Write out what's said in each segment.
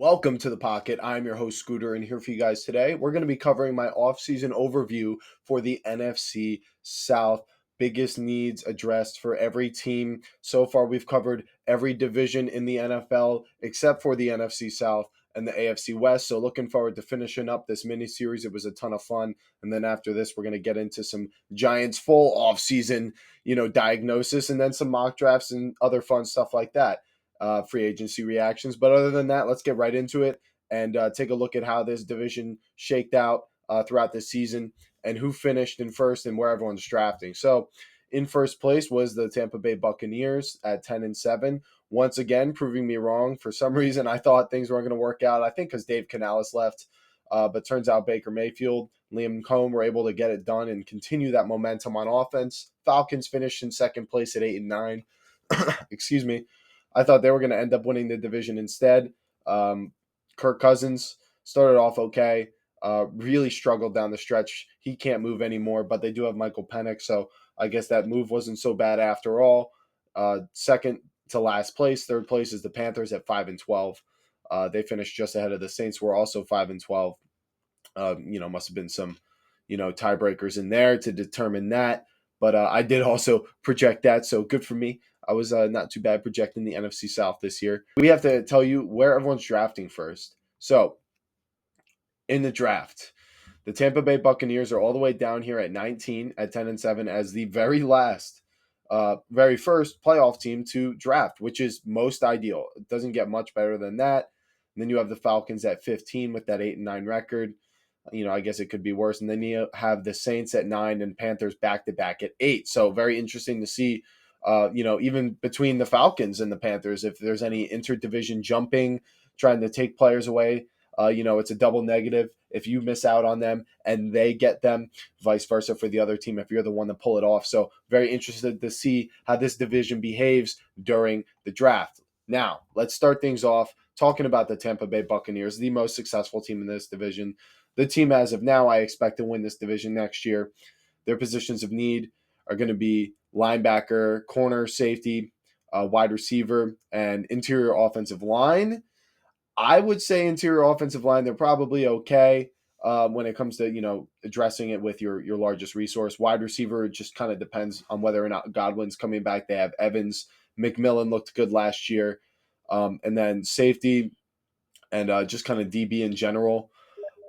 Welcome to the Pocket. I'm your host, Scooter, and here for you guys today. We're going to be covering my offseason overview for the NFC South. Biggest needs addressed for every team. So far, we've covered every division in the NFL except for the NFC South and the AFC West. So, looking forward to finishing up this mini series. It was a ton of fun. And then after this, we're going to get into some Giants full offseason, diagnosis and then some mock drafts and other fun stuff like that. Free agency reactions. But other than that, let's get right into it and take a look at how this division shaked out throughout the season and who finished in first and where everyone's drafting. So, in first place was the Tampa Bay Buccaneers at 10-7. Once again, proving me wrong. For some reason, I thought things weren't going to work out. I think because Dave Canales left, but turns out Baker Mayfield, Liam Cohn were able to get it done and continue that momentum on offense. Falcons finished in second place at 8-9. Excuse me. I thought they were going to end up winning the division instead. Kirk Cousins started off okay, really struggled down the stretch. He can't move anymore, but they do have Michael Penix, so I guess that move wasn't so bad after all. Second to last place, third place is the Panthers at 5-12. They finished just ahead of the Saints, who are also 5-12. Must have been some, tiebreakers in there to determine that. But I did also project that, so good for me. I was not too bad projecting the NFC South this year. We have to tell you where everyone's drafting first. So, in the draft, the Tampa Bay Buccaneers are all the way down here at 19 at 10-7 as the very last, very first playoff team to draft, which is most ideal. It doesn't get much better than that. And then you have the Falcons at 15 with that 8-9 record. I guess it could be worse. And then you have the Saints at 9 and Panthers back-to-back at 8. So very interesting to see, even between the Falcons and the Panthers, if there's any interdivision jumping, trying to take players away. It's a double negative if you miss out on them and they get them, vice versa for the other team if you're the one to pull it off. So very interested to see how this division behaves during the draft. Now, let's start things off talking about the Tampa Bay Buccaneers, the most successful team in this division. The team as of now, I expect to win this division next year. Their positions of need are going to be linebacker, corner, safety, wide receiver, and interior offensive line. I would say interior offensive line, they're probably okay when it comes to, addressing it with your largest resource. Wide receiver, it just kind of depends on whether or not Godwin's coming back. They have Evans. McMillan looked good last year. And then safety and just kind of DB in general.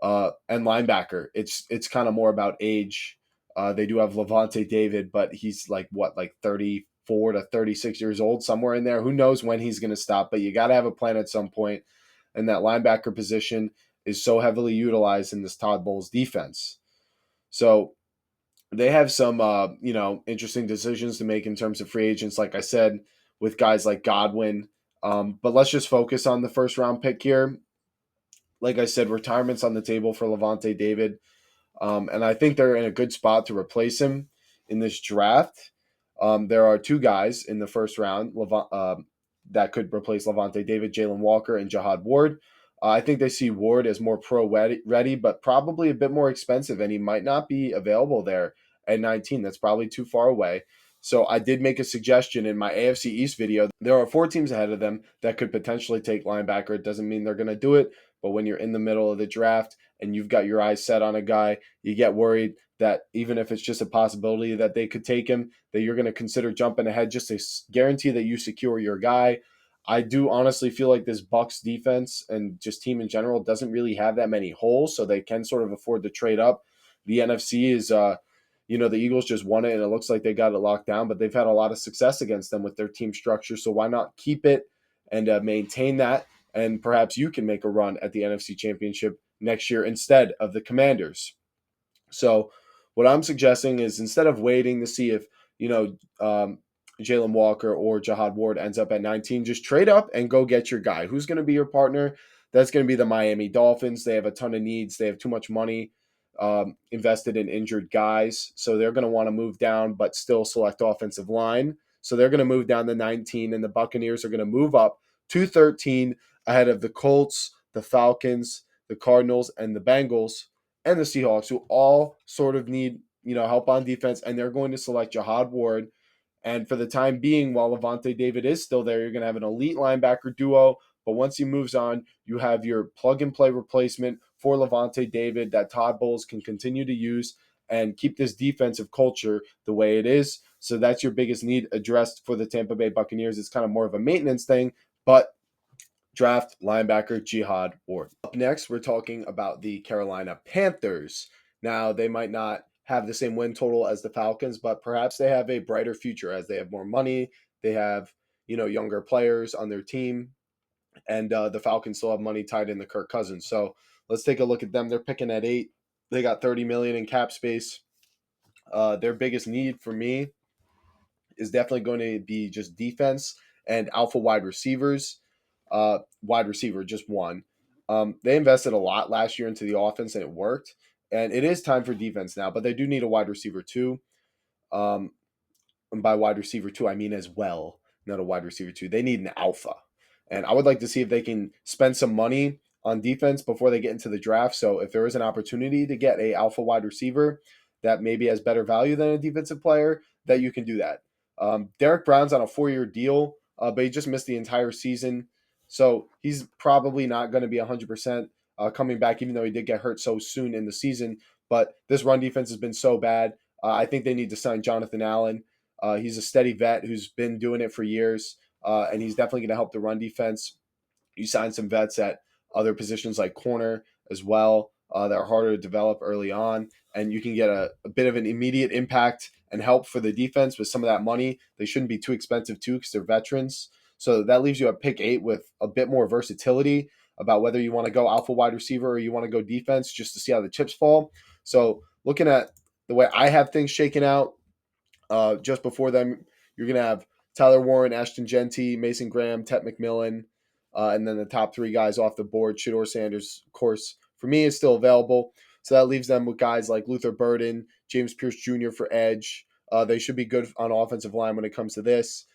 And linebacker, it's kind of more about age. They do have Levante David, but he's like 34 to 36 years old, somewhere in there. Who knows when he's going to stop? But you got to have a plan at some point. And that linebacker position is so heavily utilized in this Todd Bowles defense. So they have some, interesting decisions to make in terms of free agents, like I said, with guys like Godwin. But let's just focus on the first round pick here. Like I said, retirement's on the table for Levante David. And I think they're in a good spot to replace him in this draft. There are two guys in the first round that could replace Levante David, Jalen Walker and Jahad Ward. I think they see Ward as more pro-ready, but probably a bit more expensive, and he might not be available there at 19. That's probably too far away. So I did make a suggestion in my AFC East video. There are 4 teams ahead of them that could potentially take linebacker. It doesn't mean they're going to do it, but when you're in the middle of the draft and you've got your eyes set on a guy, you get worried that even if it's just a possibility that they could take him, that you're going to consider jumping ahead just to guarantee that you secure your guy. I do honestly feel like this Bucs defense and just team in general doesn't really have that many holes, so they can sort of afford to trade up. The NFC is, the Eagles just won it, and it looks like they got it locked down, but they've had a lot of success against them with their team structure, so why not keep it and maintain that, and perhaps you can make a run at the NFC Championship next year instead of the Commanders. So what I'm suggesting is instead of waiting to see if, Jalen Walker or Jahad Ward ends up at 19, just trade up and go get your guy. Who's going to be your partner? That's going to be the Miami Dolphins. They have a ton of needs. They have too much money invested in injured guys. So they're going to want to move down but still select offensive line. So they're going to move down to 19, and the Buccaneers are going to move up to 13 ahead of the Colts, the Falcons, the Cardinals, and the Bengals, and the Seahawks, who all sort of need, help on defense, and they're going to select Jahad Ward. And for the time being, while Levante David is still there, you're going to have an elite linebacker duo, But once he moves on, you have your plug and play replacement for Levante David that Todd Bowles can continue to use and keep this defensive culture the way it is. So that's your biggest need addressed for the Tampa Bay Buccaneers. It's kind of more of a maintenance thing, but draft linebacker Jihad Ward. Up next, we're talking about the Carolina Panthers. Now, they might not have the same win total as the Falcons, but perhaps they have a brighter future as they have more money. They have, younger players on their team, and the Falcons still have money tied into Kirk Cousins. So let's take a look at them. They're picking at 8. They got 30 million in cap space. Their biggest need for me is definitely going to be just defense and alpha wide receivers. Wide receiver, just one. They invested a lot last year into the offense and it worked. And it is time for defense now, but they do need a wide receiver too. Um, and by wide receiver too, I mean as well, not a wide receiver too. They need an alpha. And I would like to see if they can spend some money on defense before they get into the draft. So if there is an opportunity to get a alpha wide receiver that maybe has better value than a defensive player, that you can do that. Derek Brown's on a 4-year deal, but he just missed the entire season. So he's probably not going to be 100% coming back, even though he did get hurt so soon in the season. But this run defense has been so bad. I think they need to sign Jonathan Allen. He's a steady vet who's been doing it for years, and he's definitely going to help the run defense. You sign some vets at other positions like corner as well that are harder to develop early on, and you can get a bit of an immediate impact and help for the defense with some of that money. They shouldn't be too expensive too because they're veterans. So that leaves you at pick 8 with a bit more versatility about whether you want to go alpha wide receiver or you want to go defense just to see how the chips fall. So looking at the way I have things shaken out, just before them, you're going to have Tyler Warren, Ashton Genty, Mason Graham, Tet McMillan, and then the top 3 guys off the board. Shador Sanders, of course, for me, is still available. So that leaves them with guys like Luther Burden, James Pierce Jr. for edge. They should be good on offensive line when it comes to this.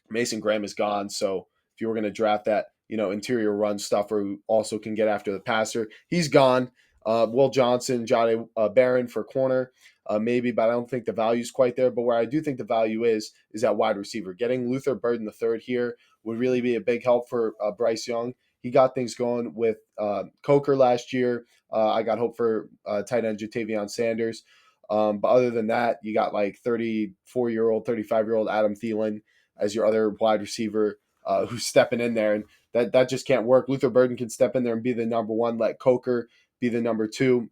Mason Graham is gone, so if you were going to draft that, interior run stuffer who also can get after the passer, he's gone. Will Johnson, Jade Barron for corner, maybe, but I don't think the value is quite there. But where I do think the value is at wide receiver. Getting Luther Burden the third here would really be a big help for Bryce Young. He got things going with Coker last year. I got hope for tight end Jatavion Sanders. But other than that, you got like 34-year-old, 35-year-old Adam Thielen as your other wide receiver who's stepping in there. And that just can't work. Luther Burden can step in there and be the number 1. Let Coker be the number 2.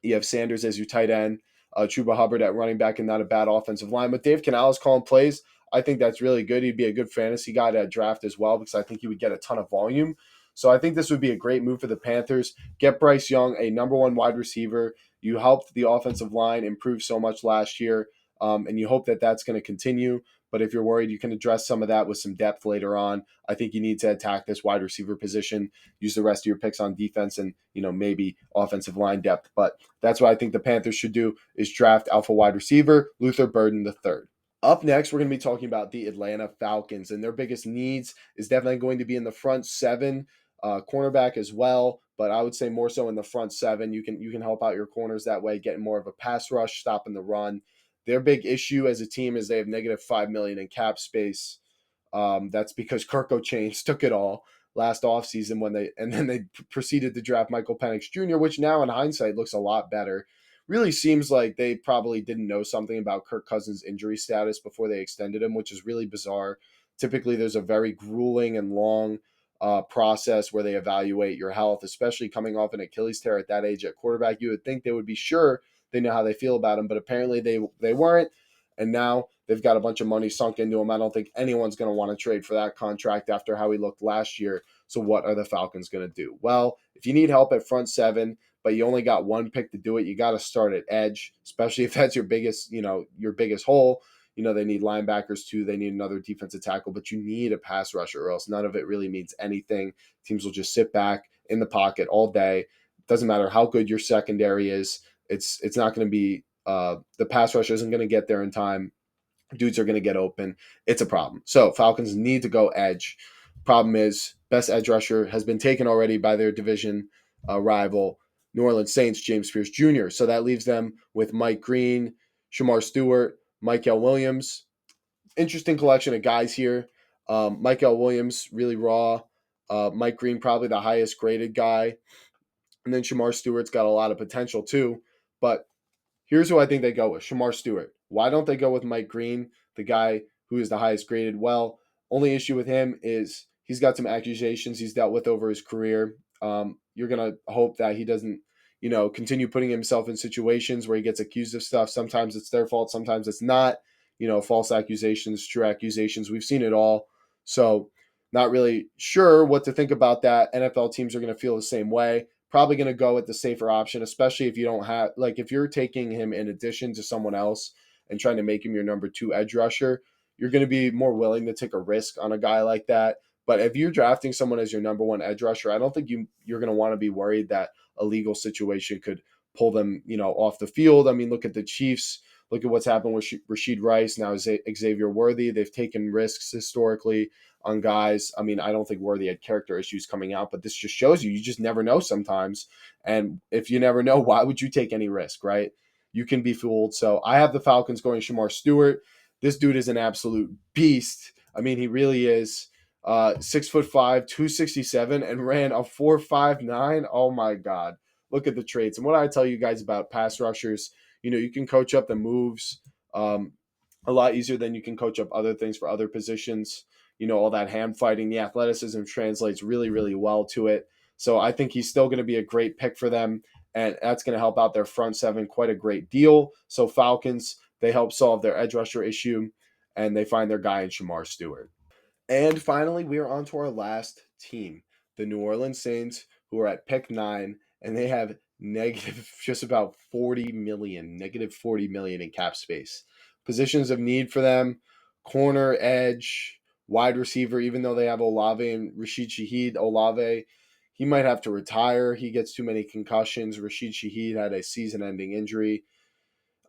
You have Sanders as your tight end, Chuba Hubbard at running back, and not a bad offensive line. But Dave Canales calling plays, I think that's really good. He'd be a good fantasy guy to draft as well because I think he would get a ton of volume. So I think this would be a great move for the Panthers. Get Bryce Young, a number 1 wide receiver. You helped the offensive line improve so much last year, and you hope that that's going to continue. But if you're worried, you can address some of that with some depth later on. I think you need to attack this wide receiver position, use the rest of your picks on defense and, maybe offensive line depth. But that's what I think the Panthers should do is draft alpha wide receiver, Luther Burden the third. Up next, we're going to be talking about the Atlanta Falcons, and their biggest needs is definitely going to be in the front 7, cornerback as well, but I would say more so in the front 7. You can help out your corners that way, getting more of a pass rush, stopping the run. Their big issue as a team is they have negative $5 million in cap space. That's because Kirko Chains took it all last offseason and then they proceeded to draft Michael Penix Jr., which now in hindsight looks a lot better. Really seems like they probably didn't know something about Kirk Cousins' injury status before they extended him, which is really bizarre. Typically, there's a very grueling and long process where they evaluate your health, especially coming off an Achilles tear at that age at quarterback. You would think they would be sure they know how they feel about him, but apparently they weren't. And now they've got a bunch of money sunk into him. I don't think anyone's going to want to trade for that contract after how he looked last year. So what are the Falcons going to do? Well, if you need help at front 7, but you only got 1 pick to do it, you got to start at edge, especially if that's your biggest hole. They need linebackers too. They need another defensive tackle, but you need a pass rusher or else none of it really means anything. Teams will just sit back in the pocket all day. Doesn't matter how good your secondary is. It's not going to be the pass rush isn't going to get there in time. Dudes are going to get open. It's a problem. So Falcons need to go edge. Problem is, best edge rusher has been taken already by their division rival, New Orleans Saints, James Pierce Jr. So that leaves them with Mike Green, Shamar Stewart, Michael Williams. Interesting collection of guys here. Michael Williams, really raw. Mike Green, probably the highest graded guy. And then Shamar Stewart's got a lot of potential too. But here's who I think they go with: Shamar Stewart. Why don't they go with Mike Green, the guy who is the highest graded? Well, only issue with him is he's got some accusations he's dealt with over his career. You're going to hope that he doesn't, continue putting himself in situations where he gets accused of stuff. Sometimes it's their fault, sometimes it's not. False accusations, true accusations. We've seen it all. So, not really sure what to think about that. NFL teams are going to feel the same way. Probably going to go with the safer option, especially if you don't have, like, if you're taking him in addition to someone else and trying to make him your number 2 edge rusher, you're going to be more willing to take a risk on a guy like that. But if you're drafting someone as your number 1 edge rusher, I don't think you're going to want to be worried that a legal situation could pull them, off the field. I mean, look at the Chiefs. Look at what's happened with Rashid Rice, now Xavier Worthy. They've taken risks historically on guys. I mean, I don't think Worthy had character issues coming out, but this just shows you just never know sometimes. And if you never know, why would you take any risk, right? You can be fooled. So I have the Falcons going Shamar Stewart. This dude is an absolute beast. I mean, he really is. 6'5", 267, and ran a 4.59. Oh my God. Look at the traits. And what I tell you guys about pass rushers, you can coach up the moves a lot easier than you can coach up other things for other positions. All that hand fighting, the athleticism translates really, really well to it. So I think he's still going to be a great pick for them, and that's going to help out their front seven quite a great deal. So Falcons, they help solve their edge rusher issue, and they find their guy in Shamar Stewart. And finally, we are on to our last team, the New Orleans Saints, who are at pick 9, and they have negative just about 40 million, negative 40 million in cap space. Positions of need for them: corner, edge, wide receiver. Even though they have Olave and Rashid Shaheed, Olave, he might have to retire. He gets too many concussions. Rashid Shaheed had a season-ending injury.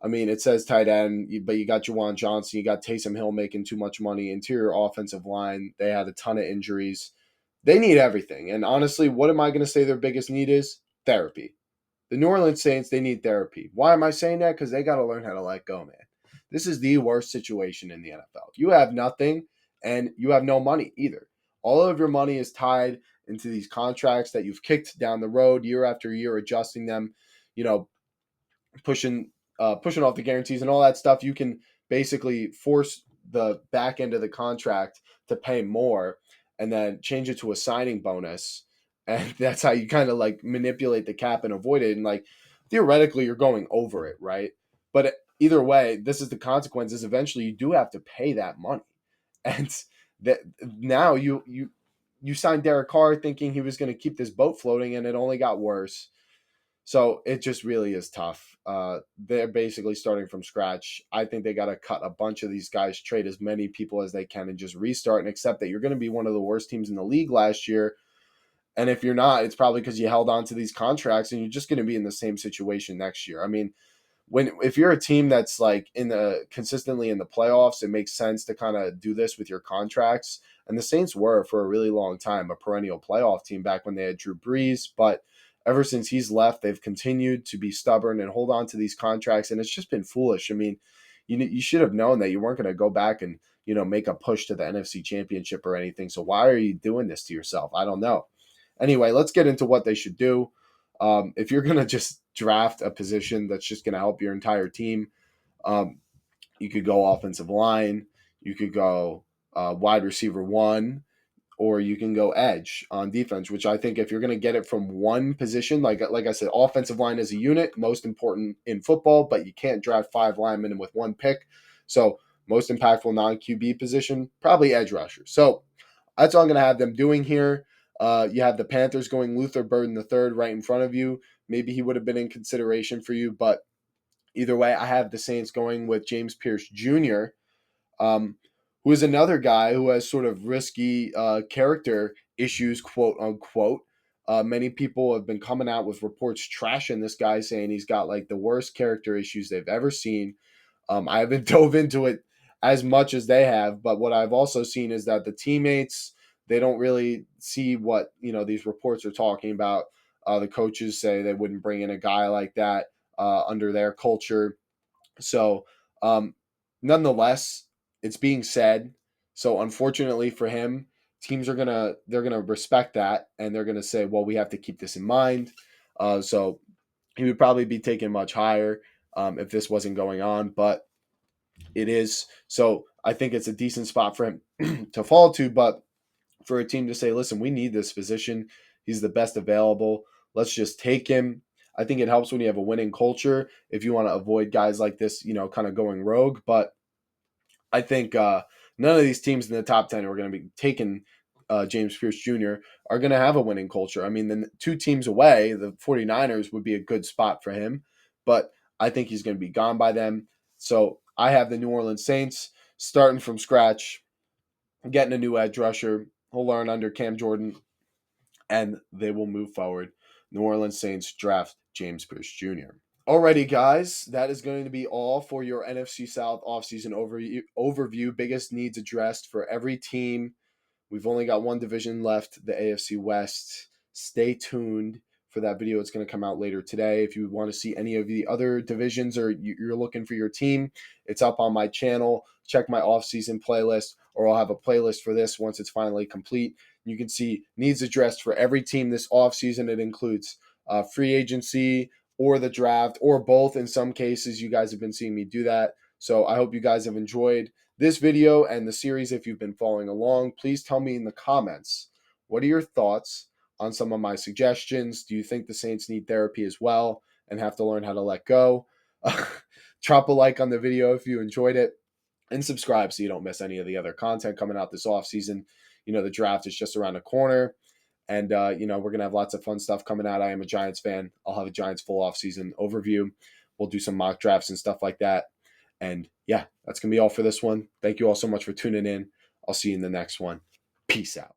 I mean, it says tight end, but you got Juwan Johnson, you got Taysom Hill making too much money. Interior offensive line, they had a ton of injuries. They need everything. And honestly, what am I going to say their biggest need is? Therapy. The New Orleans Saints, they need therapy. Why am I saying that? Because they got to learn how to let go, man. This is the worst situation in the NFL. You have nothing, and you have no money either. All of your money is tied into these contracts that you've kicked down the road year after year, adjusting them, you know, pushing off the guarantees and all that stuff. You can basically force the back end of the contract to pay more and then change it to a signing bonus. And that's how you kind of like manipulate the cap and avoid it. And like theoretically, you're going over it, right? But either way, this is the consequences. Eventually, you do have to pay that money. And that now you signed Derek Carr thinking he was going to keep this boat floating, and it only got worse. So it just really is tough. They're basically starting from scratch. I think they got to cut a bunch of these guys, trade as many people as they can, and just restart and accept that you're going to be one of the worst teams in the league last year. And if you're not, it's probably because you held on to these contracts, and you're just going to be in the same situation next year. I mean, if you're a team that's like consistently in the playoffs, it makes sense to kind of do this with your contracts. And the Saints were for a really long time a perennial playoff team back when they had Drew Brees, but ever since he's left, they've continued to be stubborn and hold on to these contracts, and it's just been foolish. I mean, you should have known that you weren't going to go back and make a push to the NFC Championship or anything. So why are you doing this to yourself? I don't know. Anyway, let's get into what they should do. If you're going to just draft a position that's just going to help your entire team, you could go offensive line, you could go wide receiver 1, or you can go edge on defense, which I think if you're going to get it from one position, like I said, offensive line is a unit, most important in football, but you can't draft 5 linemen with 1 pick. So most impactful non-QB position, probably edge rusher. So that's all I'm going to have them doing here. You have the Panthers going Luther Burden III right in front of you. Maybe he would have been in consideration for you, but either way, I have the Saints going with James Pierce Jr., who is another guy who has sort of risky character issues, quote unquote. Many people have been coming out with reports trashing this guy, saying he's got like the worst character issues they've ever seen. I haven't dove into it as much as they have, but what I've also seen is that the teammates, they don't really see what these reports are talking about. The coaches say they wouldn't bring in a guy like that under their culture. So, nonetheless, it's being said. So unfortunately for him, teams are they're gonna respect that, and they're gonna say, well, we have to keep this in mind. So he would probably be taken much higher if this wasn't going on, but it is. So I think it's a decent spot for him to fall to, but for a team to say, listen, we need this position. He's the best available. Let's just take him. I think it helps when you have a winning culture if you want to avoid guys like this, kind of going rogue. But I think none of these teams in the top 10 who are going to be taking James Pierce Jr. are going to have a winning culture. I mean, the two teams away, the 49ers would be a good spot for him, but I think he's going to be gone by them. So I have the New Orleans Saints starting from scratch, getting a new edge rusher. He'll learn under Cam Jordan, and they will move forward. New Orleans Saints draft James Pierce Jr. Alrighty, guys, that is going to be all for your NFC South offseason overview. Biggest needs addressed for every team. We've only got one division left, the AFC West. Stay tuned for that video. It's going to come out later today. If you want to see any of the other divisions or you're looking for your team, it's up on my channel. Check my offseason playlist, or I'll have a playlist for this once it's finally complete. You can see needs addressed for every team this offseason. It includes free agency or the draft or both. In some cases, you guys have been seeing me do that. So I hope you guys have enjoyed this video and the series. If you've been following along, please tell me in the comments, what are your thoughts on some of my suggestions? Do you think the Saints need therapy as well and have to learn how to let go? Drop a like on the video if you enjoyed it, and subscribe so you don't miss any of the other content coming out this offseason. The draft is just around the corner, and we're going to have lots of fun stuff coming out. I am a Giants fan. I'll have a Giants full offseason overview. We'll do some mock drafts and stuff like that. And yeah, that's going to be all for this one. Thank you all so much for tuning in. I'll see you in the next one. Peace out.